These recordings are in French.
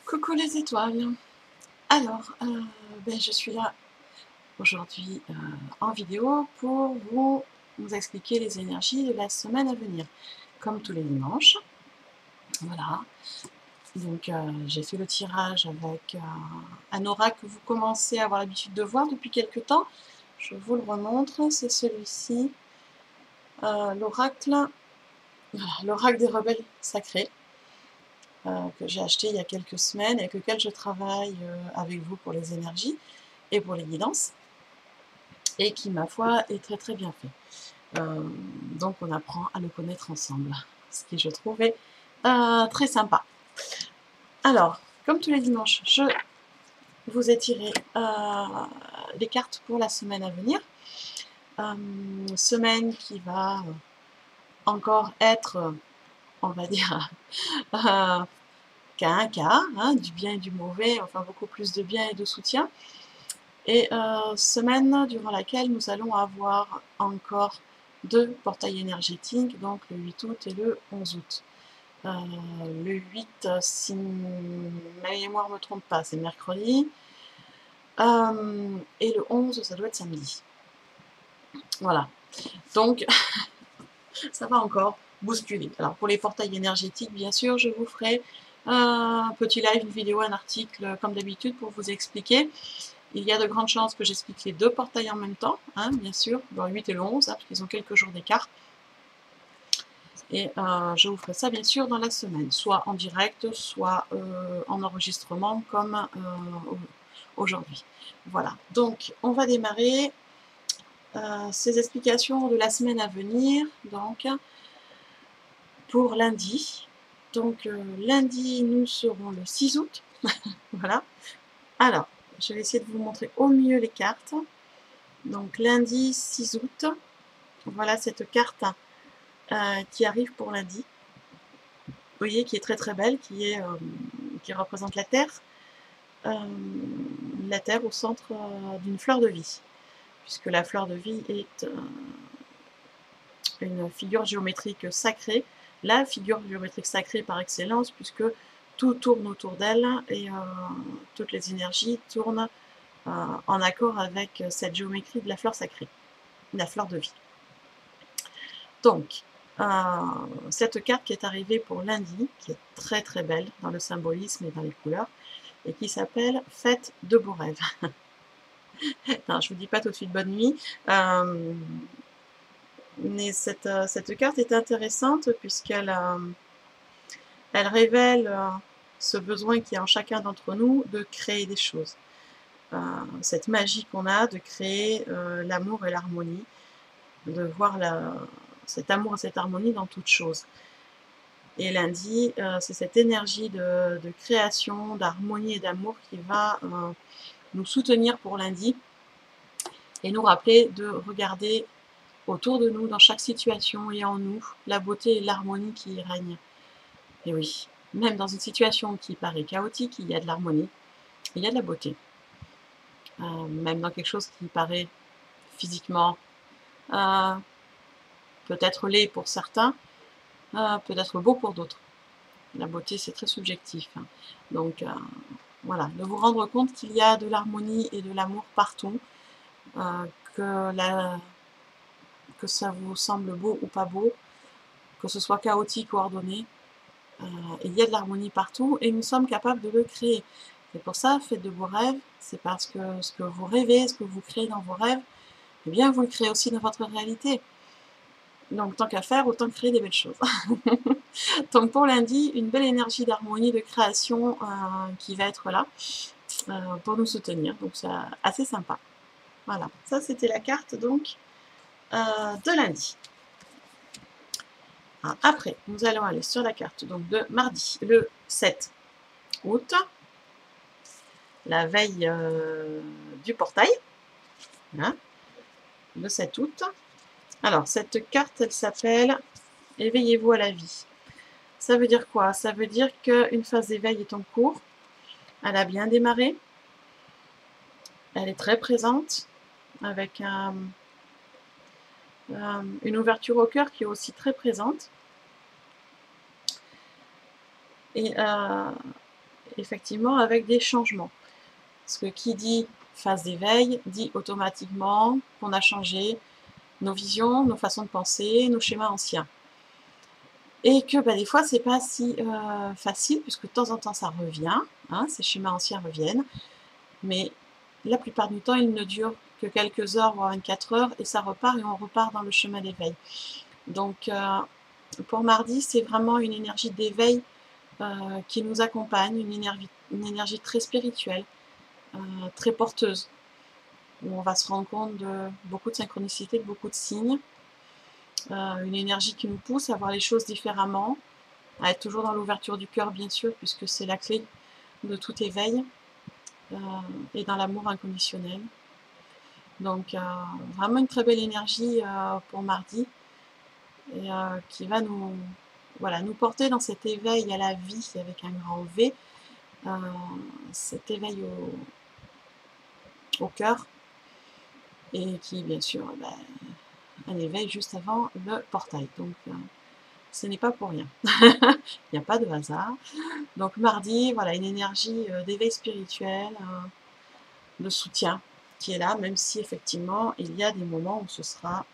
Coucou les étoiles. Alors, je suis là aujourd'hui en vidéo pour vous expliquer les énergies de la semaine à venir. Comme tous les dimanches. Voilà. Donc, j'ai fait le tirage avec un oracle que vous commencez à avoir l'habitude de voir depuis quelques temps. Je vous le remontre, c'est celui-ci. L'oracle des rebelles sacrés. Que j'ai acheté il y a quelques semaines et avec lequel je travaille avec vous pour les énergies et pour les guidances, et qui, ma foi, est très très bien fait. Donc on apprend à le connaître ensemble, ce qui je trouve est très sympa. Alors, comme tous les dimanches, je vous ai tiré les cartes pour la semaine à venir. Semaine qui va encore être, on va dire, qu'à un quart, hein, du bien et du mauvais, enfin beaucoup plus de bien et de soutien. Et semaine durant laquelle nous allons avoir encore 2 portails énergétiques, donc le 8 août et le 11 août. Le 8, si ma mémoire ne me trompe pas, c'est mercredi. Et le 11, ça doit être samedi. Voilà. Donc, ça va encore bousculer. Alors, pour les portails énergétiques, bien sûr, je vous ferai un petit live, une vidéo, un article, comme d'habitude, pour vous expliquer. Il y a de grandes chances que j'explique les 2 portails en même temps, hein, bien sûr, le 8 et le 11, hein, parce qu'ils ont quelques jours d'écart. Et je vous ferai ça, bien sûr, dans la semaine, soit en direct, soit en enregistrement, comme aujourd'hui. Voilà, donc on va démarrer ces explications de la semaine à venir, donc, pour lundi. Donc, lundi, nous serons le 6 août. Voilà. Alors, je vais essayer de vous montrer au mieux les cartes. Donc, lundi 6 août, voilà cette carte qui arrive pour lundi. Vous voyez, qui est très très belle, qui représente la terre au centre d'une fleur de vie, puisque la fleur de vie est une figure géométrique sacrée, la figure géométrique sacrée par excellence, puisque tout tourne autour d'elle et toutes les énergies tournent en accord avec cette géométrie de la fleur sacrée, la fleur de vie. Donc, cette carte qui est arrivée pour lundi, qui est très très belle dans le symbolisme et dans les couleurs, et qui s'appelle Fête de beaux rêves. Non, je ne vous dis pas tout de suite bonne nuit, mais cette carte est intéressante puisqu'elle elle révèle ce besoin qu'il y a en chacun d'entre nous de créer des choses. Cette magie qu'on a de créer l'amour et l'harmonie, de voir cet amour et cette harmonie dans toute chose. Et lundi, c'est cette énergie de création, d'harmonie et d'amour qui va nous soutenir pour lundi et nous rappeler de regarder autour de nous, dans chaque situation et en nous, la beauté et l'harmonie qui y règnent. Et oui, même dans une situation qui paraît chaotique, il y a de l'harmonie, il y a de la beauté. Même dans quelque chose qui paraît physiquement peut-être laid pour certains, peut-être beau pour d'autres. La beauté, c'est très subjectif. Hein. Donc, voilà, de vous rendre compte qu'il y a de l'harmonie et de l'amour partout, que ça vous semble beau ou pas beau, que ce soit chaotique ou ordonné, il y a de l'harmonie partout et nous sommes capables de le créer. C'est pour ça, faites de vos rêves, c'est parce que ce que vous rêvez, ce que vous créez dans vos rêves, eh bien vous le créez aussi dans votre réalité. Donc tant qu'à faire, autant créer des belles choses. Donc pour lundi, une belle énergie d'harmonie, de création qui va être là pour nous soutenir. Donc c'est assez sympa. Voilà, ça c'était la carte donc de lundi. Après, nous allons aller sur la carte donc de mardi, le 7 août, la veille du portail, hein, le 7 août. Alors, cette carte, elle s'appelle « Éveillez-vous à la vie ». Ça veut dire quoi? Ça veut dire qu'une phase d'éveil est en cours, elle a bien démarré, elle est très présente, avec une ouverture au cœur qui est aussi très présente. Et effectivement avec des changements. Parce que qui dit phase d'éveil dit automatiquement qu'on a changé nos visions, nos façons de penser, nos schémas anciens. Et que des fois, c'est pas si facile, puisque de temps en temps, ça revient, hein, ces schémas anciens reviennent, mais la plupart du temps, ils ne durent que quelques heures, voire 24 heures, et ça repart, et on repart dans le chemin d'éveil. Donc, pour mardi, c'est vraiment une énergie d'éveil qui nous accompagne, une énergie très spirituelle, très porteuse, où on va se rendre compte de beaucoup de synchronicité, de beaucoup de signes, une énergie qui nous pousse à voir les choses différemment, à être toujours dans l'ouverture du cœur, bien sûr, puisque c'est la clé de tout éveil, et dans l'amour inconditionnel. Donc, vraiment une très belle énergie pour mardi, et qui va nous, voilà, nous porter dans cet éveil à la vie avec un grand V, cet éveil au cœur, et qui, bien sûr, un éveil juste avant le portail. Donc, ce n'est pas pour rien. Il n'y a pas de hasard. Donc, mardi, voilà, une énergie d'éveil spirituel, de soutien qui est là, même si effectivement, il y a des moments où ce sera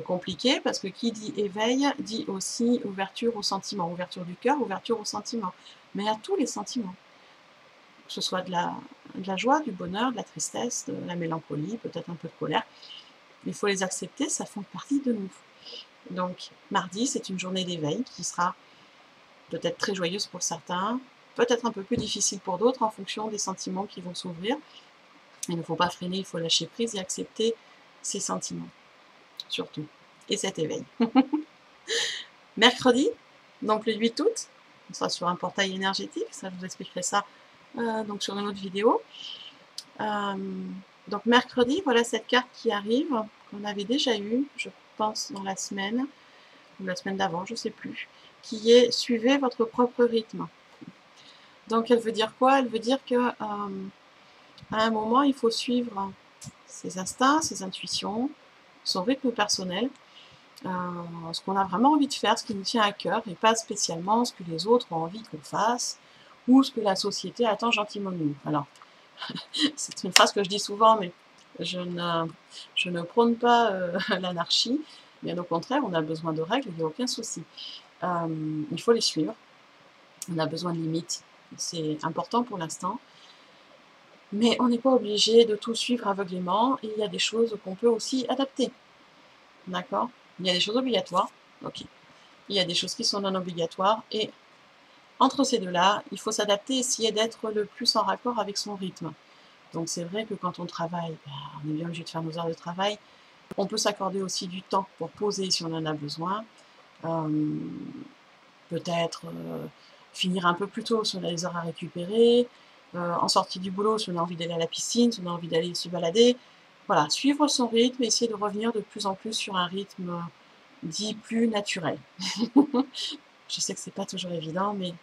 compliqué, parce que qui dit éveil dit aussi ouverture aux sentiments, ouverture du cœur, ouverture aux sentiments, mais à tous les sentiments, que ce soit de la joie, du bonheur, de la tristesse, de la mélancolie, peut-être un peu de colère. Il faut les accepter, ça fait partie de nous. Donc, mardi, c'est une journée d'éveil qui sera peut-être très joyeuse pour certains, peut-être un peu plus difficile pour d'autres en fonction des sentiments qui vont s'ouvrir. Il ne faut pas freiner, il faut lâcher prise et accepter ces sentiments, surtout, et cet éveil. Mercredi, donc le 8 août, on sera sur un portail énergétique, ça je vous expliquerai ça donc sur une autre vidéo. Donc mercredi, voilà cette carte qui arrive, qu'on avait déjà eue, je pense, dans la semaine, ou la semaine d'avant, je ne sais plus, qui est « Suivez votre propre rythme ». Donc elle veut dire quoi? Elle veut dire que à un moment, il faut suivre ses instincts, ses intuitions, son rythme personnel, ce qu'on a vraiment envie de faire, ce qui nous tient à cœur, et pas spécialement ce que les autres ont envie qu'on fasse, ou ce que la société attend gentiment de nous. Alors, c'est une phrase que je dis souvent, mais je ne prône pas l'anarchie, bien au contraire, on a besoin de règles, il n'y a aucun souci. Il faut les suivre, on a besoin de limites, c'est important pour l'instant, mais on n'est pas obligé de tout suivre aveuglément, et il y a des choses qu'on peut aussi adapter, d'accord? Il y a des choses obligatoires, ok. Il y a des choses qui sont non obligatoires, et entre ces deux-là, il faut s'adapter et essayer d'être le plus en raccord avec son rythme. Donc c'est vrai que quand on travaille, on est bien obligé de faire nos heures de travail. On peut s'accorder aussi du temps pour poser si on en a besoin. Peut-être finir un peu plus tôt si on a des heures à récupérer. En sortie du boulot si on a envie d'aller à la piscine, si on a envie d'aller se balader. Voilà, suivre son rythme, essayer de revenir de plus en plus sur un rythme dit plus naturel. Je sais que c'est pas toujours évident, mais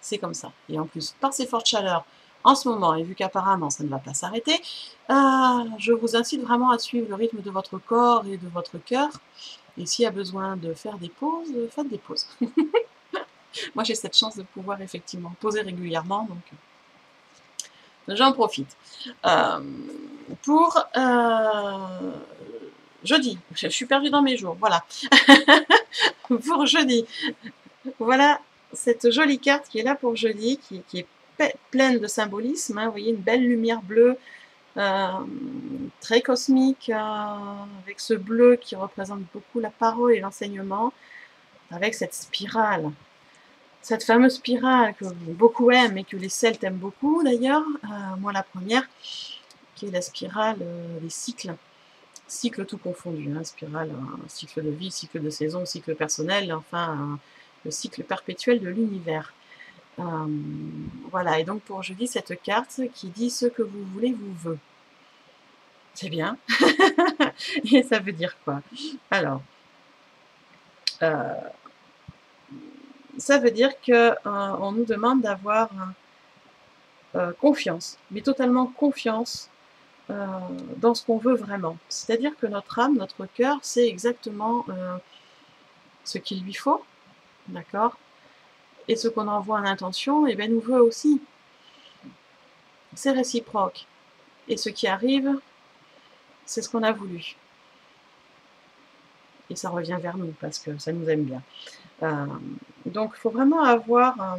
c'est comme ça. Et en plus, par ces fortes chaleurs, en ce moment, et vu qu'apparemment ça ne va pas s'arrêter, je vous incite vraiment à suivre le rythme de votre corps et de votre cœur. Et s'il y a besoin de faire des pauses, faites des pauses. Moi, j'ai cette chance de pouvoir effectivement poser régulièrement, donc j'en profite. Pour jeudi, je suis perdue dans mes jours, voilà. Pour jeudi, voilà cette jolie carte qui est là pour jeudi, qui est pleine de symbolisme, hein. Vous voyez, une belle lumière bleue, très cosmique, avec ce bleu qui représente beaucoup la parole et l'enseignement, avec cette spirale. Cette fameuse spirale que beaucoup aiment et que les Celtes aiment beaucoup d'ailleurs, moi la première, qui est la spirale des cycles. Cycle tout confondu, hein, spirale, cycle de vie, cycle de saison, cycle personnel, enfin le cycle perpétuel de l'univers. Voilà, et donc pour jeudi, cette carte qui dit « ce que vous voulez vous veut ». C'est bien. Et ça veut dire quoi? Alors, ça veut dire qu'on nous demande d'avoir confiance, mais totalement confiance dans ce qu'on veut vraiment. C'est-à-dire que notre âme, notre cœur, sait exactement ce qu'il lui faut, d'accord? Et ce qu'on envoie en intention, eh bien, nous veut aussi. c'est réciproque. Et ce qui arrive, c'est ce qu'on a voulu. Et ça revient vers nous parce que ça nous aime bien. Donc, il faut vraiment avoir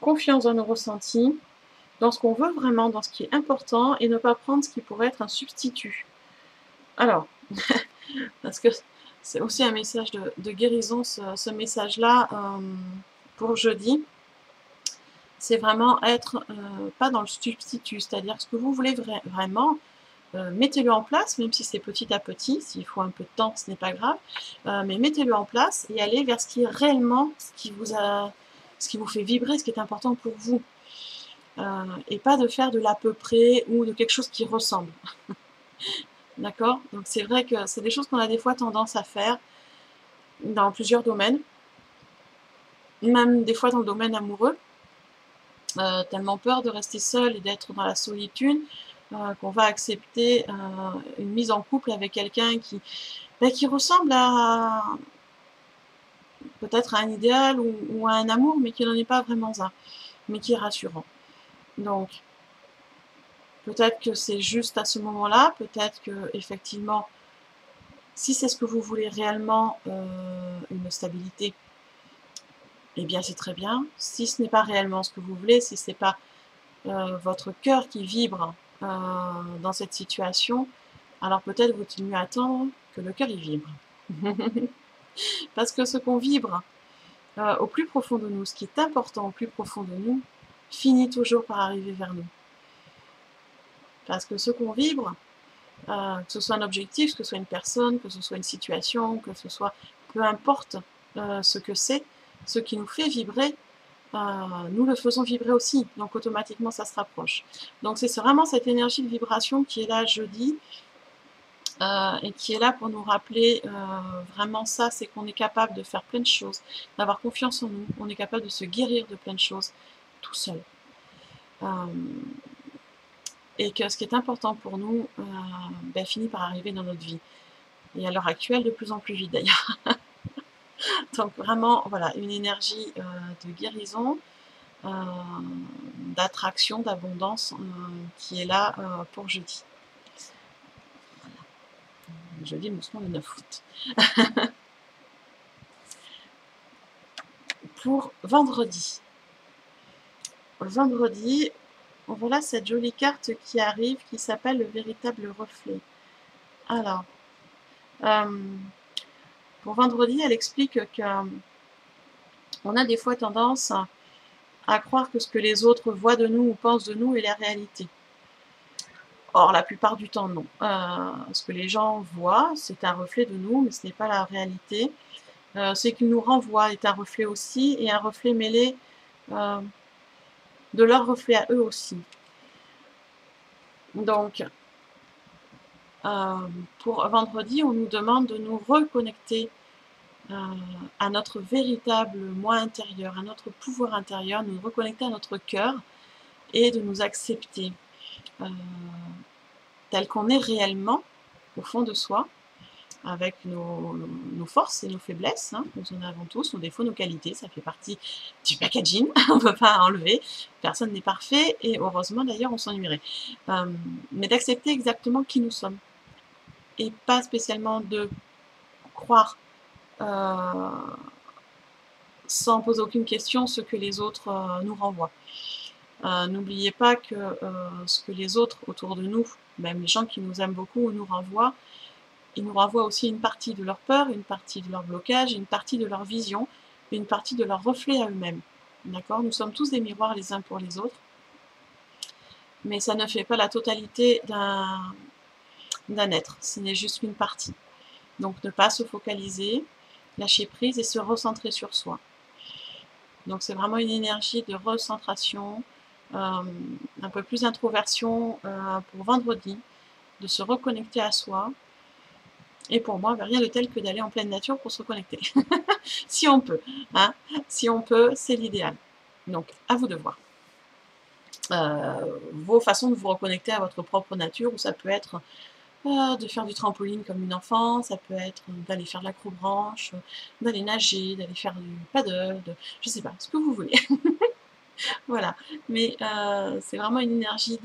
confiance dans nos ressentis, dans ce qu'on veut vraiment, dans ce qui est important, et ne pas prendre ce qui pourrait être un substitut. Alors, parce que c'est aussi un message de guérison, ce message-là, pour jeudi, c'est vraiment être pas dans le substitut, c'est-à-dire ce que vous voulez vraiment, mettez-le en place, même si c'est petit à petit, s'il faut un peu de temps, ce n'est pas grave, mais mettez-le en place et allez vers ce qui est réellement, ce qui vous fait vibrer, ce qui est important pour vous. Et pas de faire de l'à peu près ou de quelque chose qui ressemble. D'accord? Donc c'est vrai que c'est des choses qu'on a des fois tendance à faire dans plusieurs domaines, même des fois dans le domaine amoureux, tellement peur de rester seul et d'être dans la solitude, qu'on va accepter une mise en couple avec quelqu'un qui ressemble à peut-être à un idéal ou à un amour, mais qui n'en est pas vraiment un, mais qui est rassurant. Donc, peut-être que c'est juste à ce moment-là, peut-être que effectivement, si c'est ce que vous voulez réellement, une stabilité, eh bien c'est très bien. Si ce n'est pas réellement ce que vous voulez, si ce n'est pas votre cœur qui vibre dans cette situation, alors peut-être vaut-il mieux attendre que le cœur y vibre. Parce que ce qu'on vibre au plus profond de nous, ce qui est important au plus profond de nous, finit toujours par arriver vers nous. Parce que ce qu'on vibre, que ce soit un objectif, que ce soit une personne, que ce soit une situation, que ce soit, peu importe ce que c'est, ce qui nous fait vibrer, nous le faisons vibrer aussi, donc automatiquement ça se rapproche. Donc c'est vraiment cette énergie de vibration qui est là jeudi, et qui est là pour nous rappeler vraiment ça, c'est qu'on est capable de faire plein de choses, d'avoir confiance en nous, on est capable de se guérir de plein de choses tout seul. Et que ce qui est important pour nous finit par arriver dans notre vie. Et à l'heure actuelle, de plus en plus vite d'ailleurs. Donc vraiment, voilà, une énergie de guérison, d'attraction, d'abondance qui est là pour jeudi. Jeudi, nous serons le 9 août. Pour vendredi. Vendredi, voilà cette jolie carte qui arrive, qui s'appelle le véritable reflet. Alors, pour vendredi, elle explique qu'on a des fois tendance à croire que ce que les autres voient de nous ou pensent de nous est la réalité. Or, la plupart du temps, non. Ce que les gens voient, c'est un reflet de nous, mais ce n'est pas la réalité. Ce qu'ils nous renvoient est un reflet aussi, et un reflet mêlé de leur reflet à eux aussi. Donc, pour vendredi, on nous demande de nous reconnecter à notre véritable moi intérieur, à notre pouvoir intérieur, nous reconnecter à notre cœur et de nous accepter tel qu'on est réellement au fond de soi, avec nos forces et nos faiblesses, hein, nous en avons tous, nos défauts, nos qualités, ça fait partie du packaging, on ne peut pas enlever, personne n'est parfait, et heureusement d'ailleurs on s'ennuierait. Mais d'accepter exactement qui nous sommes, et pas spécialement de croire sans poser aucune question ce que les autres nous renvoient. N'oubliez pas que ce que les autres autour de nous, même les gens qui nous aiment beaucoup, nous renvoient, ils nous renvoient aussi une partie de leur peur, une partie de leur blocage, une partie de leur vision, une partie de leur reflet à eux-mêmes. D'accord? Nous sommes tous des miroirs les uns pour les autres, mais ça ne fait pas la totalité d'un être, ce n'est juste qu'une partie. Donc ne pas se focaliser, lâcher prise et se recentrer sur soi. Donc c'est vraiment une énergie de recentration, un peu plus d'introversion pour vendredi, de se reconnecter à soi. Et pour moi, rien de tel que d'aller en pleine nature pour se reconnecter. Si on peut, hein, si on peut, c'est l'idéal. Donc, à vous de voir. Vos façons de vous reconnecter à votre propre nature, où ça peut être de faire du trampoline comme une enfant, ça peut être d'aller faire de l'acrobranche, d'aller nager, d'aller faire du paddle, je sais pas, ce que vous voulez. Voilà, mais c'est vraiment une énergie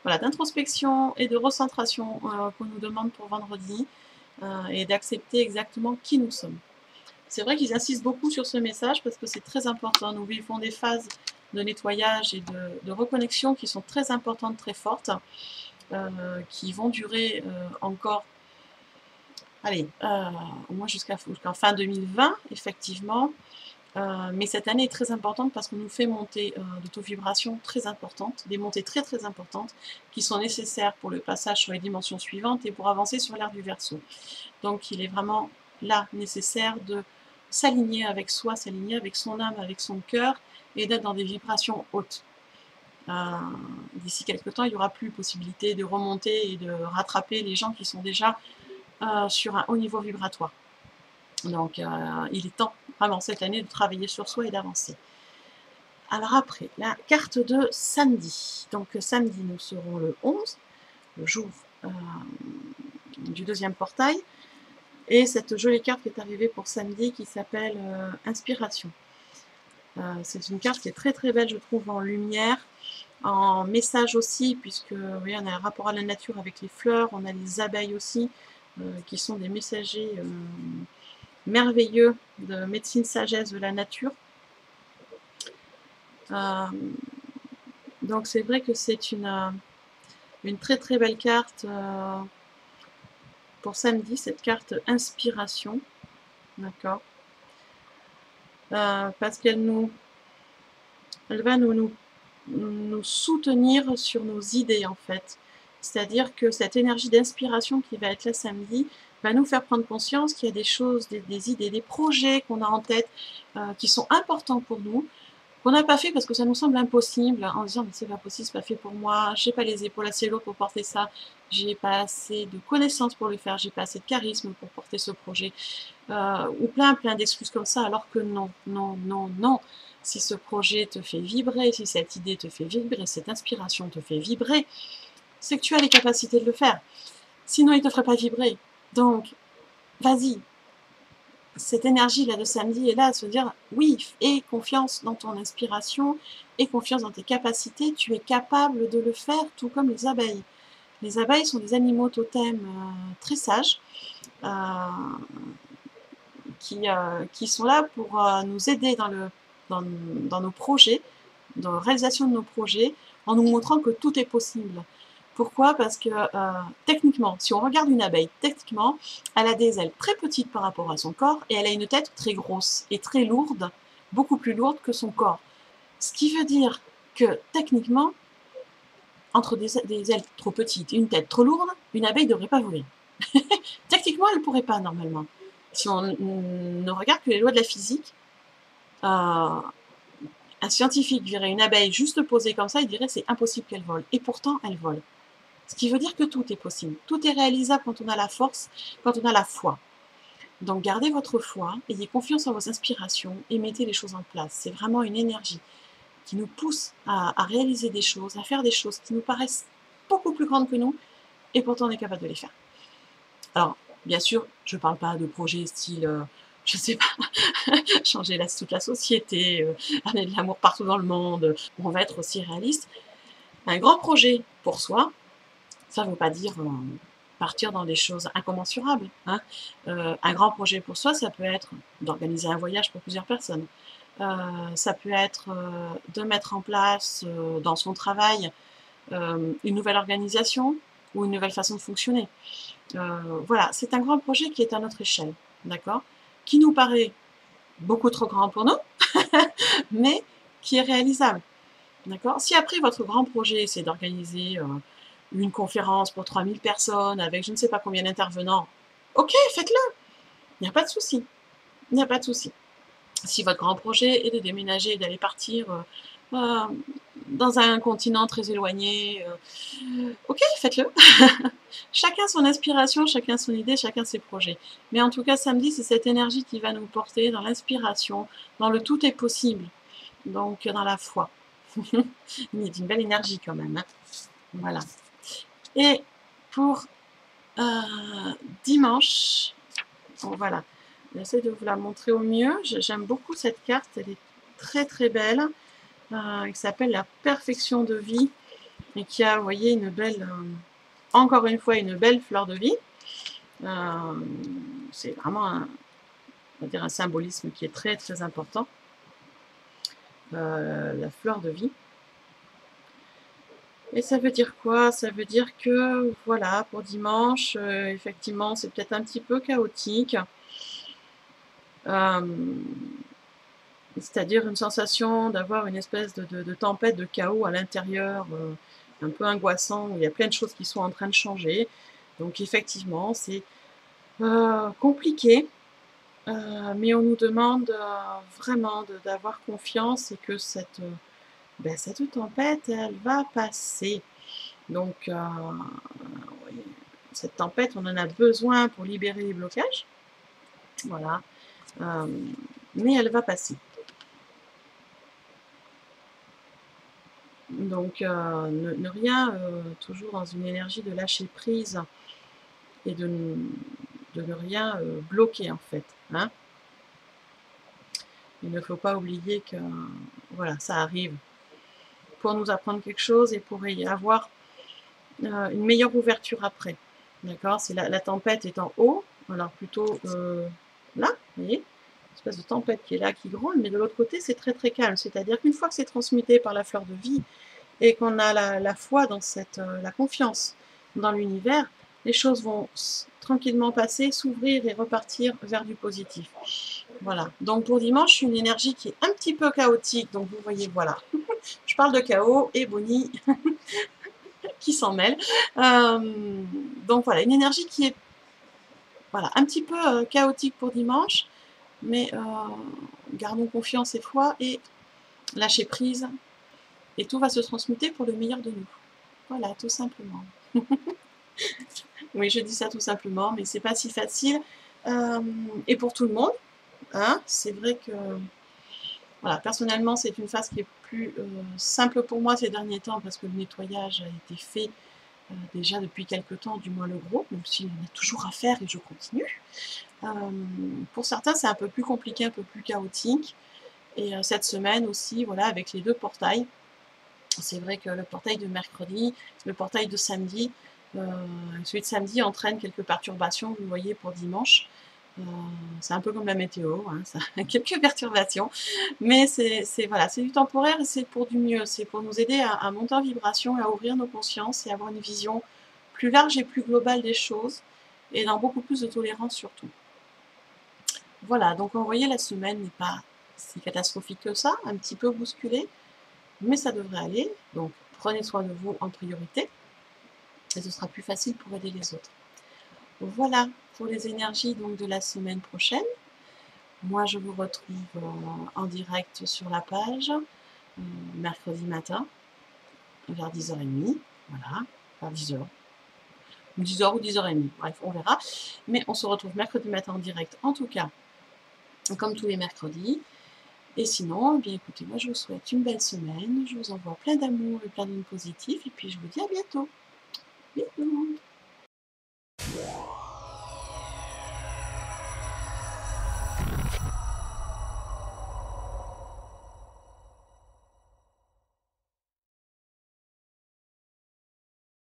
voilà, d'introspection et de recentration qu'on nous demande pour vendredi et d'accepter exactement qui nous sommes. C'est vrai qu'ils insistent beaucoup sur ce message parce que c'est très important. Nous vivons des phases de nettoyage et de reconnexion qui sont très importantes, très fortes, qui vont durer encore, allez, au moins jusqu'en fin 2020, effectivement. Mais cette année est très importante parce qu'on nous fait monter de taux vibrations très importantes, des montées très très importantes qui sont nécessaires pour le passage sur les dimensions suivantes et pour avancer sur l'ère du Verseau. Donc il est vraiment là nécessaire de s'aligner avec soi, s'aligner avec son âme, avec son cœur et d'être dans des vibrations hautes. D'ici quelques temps, il n'y aura plus possibilité de remonter et de rattraper les gens qui sont déjà sur un haut niveau vibratoire. Donc il est temps vraiment cette année de travailler sur soi et d'avancer. Alors après, la carte de samedi. Donc samedi, nous serons le 11, le jour du deuxième portail. Et cette jolie carte qui est arrivée pour samedi qui s'appelle Inspiration. C'est une carte qui est très très belle, je trouve, en lumière, en message aussi, puisque vous voyez, on a un rapport à la nature avec les fleurs, on a les abeilles aussi, qui sont des messagers merveilleux de médecine sagesse de la nature. Donc c'est vrai que c'est une très très belle carte pour samedi, cette carte Inspiration, d'accord, parce qu'elle va nous soutenir sur nos idées en fait. C'est-à-dire que cette énergie d'inspiration qui va être là samedi va nous faire prendre conscience qu'il y a des choses, des idées, des projets qu'on a en tête qui sont importants pour nous, qu'on n'a pas fait parce que ça nous semble impossible, en disant mais c'est pas possible, c'est pas fait pour moi, j'ai pas les épaules assez lourdes pour porter ça, j'ai pas assez de connaissances pour le faire, j'ai pas assez de charisme pour porter ce projet, ou plein d'excuses comme ça, alors que non, non, non, non. Si ce projet te fait vibrer, si cette idée te fait vibrer, cette inspiration te fait vibrer, c'est que tu as les capacités de le faire. Sinon, il ne te ferait pas vibrer. Donc, vas-y. Cette énergie-là de samedi est là à se dire, oui, aie confiance dans ton inspiration, aie confiance dans tes capacités, tu es capable de le faire, tout comme les abeilles. Les abeilles sont des animaux totems très sages, qui sont là pour nous aider dans nos projets, dans la réalisation de nos projets, en nous montrant que tout est possible. Pourquoi? Parce que techniquement, si on regarde une abeille, techniquement, elle a des ailes très petites par rapport à son corps et elle a une tête très grosse et très lourde, beaucoup plus lourde que son corps. Ce qui veut dire que techniquement, entre des ailes trop petites et une tête trop lourde, une abeille ne devrait pas voler. Techniquement, elle ne pourrait pas normalement. Si on ne regarde que les lois de la physique, un scientifique verrait une abeille juste posée comme ça, il dirait c'est impossible qu'elle vole. Et pourtant, elle vole. Ce qui veut dire que tout est possible. Tout est réalisable quand on a la force, quand on a la foi. Donc gardez votre foi, ayez confiance en vos inspirations et mettez les choses en place. C'est vraiment une énergie qui nous pousse à réaliser des choses, à faire des choses qui nous paraissent beaucoup plus grandes que nous, et pourtant on est capable de les faire. Alors, bien sûr, je ne parle pas de projets style, je ne sais pas, changer toute la société, amener de l'amour partout dans le monde, on va être aussi réaliste. Un grand projet pour soi, ça ne veut pas dire partir dans des choses incommensurables. Hein. Un grand projet pour soi, ça peut être d'organiser un voyage pour plusieurs personnes. Ça peut être de mettre en place dans son travail une nouvelle organisation ou une nouvelle façon de fonctionner. Voilà, c'est un grand projet qui est à notre échelle, d'accord, qui nous paraît beaucoup trop grand pour nous, mais qui est réalisable. D'accord. Si après votre grand projet, c'est d'organiser une conférence pour 3000 personnes avec je ne sais pas combien d'intervenants, ok, faites-le. Il n'y a pas de souci. Il n'y a pas de souci. Si votre grand projet est de déménager et d'aller partir dans un continent très éloigné, ok, faites-le. Chacun son inspiration, chacun son idée, chacun ses projets. Mais en tout cas, samedi, c'est cette énergie qui va nous porter dans l'inspiration, dans le tout est possible, donc dans la foi. Il y a une belle énergie quand même. Hein. Voilà. Et pour dimanche, bon, voilà, j'essaie de vous la montrer au mieux. J'aime beaucoup cette carte, elle est très très belle. qui s'appelle la perfection de vie et qui a, vous voyez, une belle, encore une fois, une belle fleur de vie. C'est vraiment on va dire un symbolisme qui est très très important. La fleur de vie. Et ça veut dire quoi? Ça veut dire que, voilà, pour dimanche, effectivement, c'est peut-être un petit peu chaotique. C'est-à-dire une sensation d'avoir une espèce de tempête, de chaos à l'intérieur, un peu angoissant, où il y a plein de choses qui sont en train de changer. Donc effectivement, c'est compliqué, mais on nous demande vraiment d'avoir confiance et que cette tempête, elle va passer. Donc, oui, cette tempête, on en a besoin pour libérer les blocages. Voilà. Mais elle va passer. Donc, ne rien, toujours dans une énergie de lâcher prise et de ne rien bloquer, en fait. Hein. Il ne faut pas oublier que voilà, ça arrive pour nous apprendre quelque chose et pour y avoir une meilleure ouverture après. D'accord? C'est la tempête est en haut, alors plutôt là, vous voyez? Une espèce de tempête qui est là, qui gronde, mais de l'autre côté, c'est très très calme. C'est-à-dire qu'une fois que c'est transmuté par la fleur de vie et qu'on a la foi dans la confiance dans l'univers, les choses vont tranquillement passer, s'ouvrir et repartir vers du positif. Voilà. Donc pour dimanche, une énergie qui est un petit peu chaotique. Donc vous voyez, voilà. Je parle de chaos et Bonnie qui s'en mêle. Donc voilà, une énergie qui est voilà, un petit peu chaotique pour dimanche, mais gardons confiance et foi et lâcher prise. Et tout va se transmuter pour le meilleur de nous. Voilà, tout simplement. Oui, je dis ça tout simplement, mais c'est pas si facile. Et pour tout le monde, hein, c'est vrai que voilà, personnellement, c'est une phase qui est plus simple pour moi ces derniers temps parce que le nettoyage a été fait déjà depuis quelques temps, du moins le gros, même s'il y en a toujours à faire et je continue. Pour certains, c'est un peu plus compliqué, un peu plus chaotique. Et cette semaine aussi, voilà, avec les deux portails, c'est vrai que le portail de mercredi, le portail de samedi, celui de samedi entraîne quelques perturbations, vous voyez, pour dimanche. C'est un peu comme la météo, hein, ça a quelques perturbations, mais voilà, c'est du temporaire et c'est pour du mieux, c'est pour nous aider à monter en vibration et à ouvrir nos consciences et avoir une vision plus large et plus globale des choses et dans beaucoup plus de tolérance surtout. Voilà, donc vous voyez, la semaine n'est pas si catastrophique que ça, un petit peu bousculée, mais ça devrait aller. Donc prenez soin de vous en priorité et ce sera plus facile pour aider les autres. Voilà pour les énergies donc de la semaine prochaine. Moi, je vous retrouve en direct sur la page mercredi matin vers 10h30. Voilà, vers 10h. 10h ou 10h30, bref, on verra. Mais on se retrouve mercredi matin en direct, en tout cas, comme tous les mercredis. Et sinon, eh bien écoutez, moi je vous souhaite une belle semaine, je vous envoie plein d'amour et plein d'ondes positives, et puis je vous dis à bientôt. Bisous.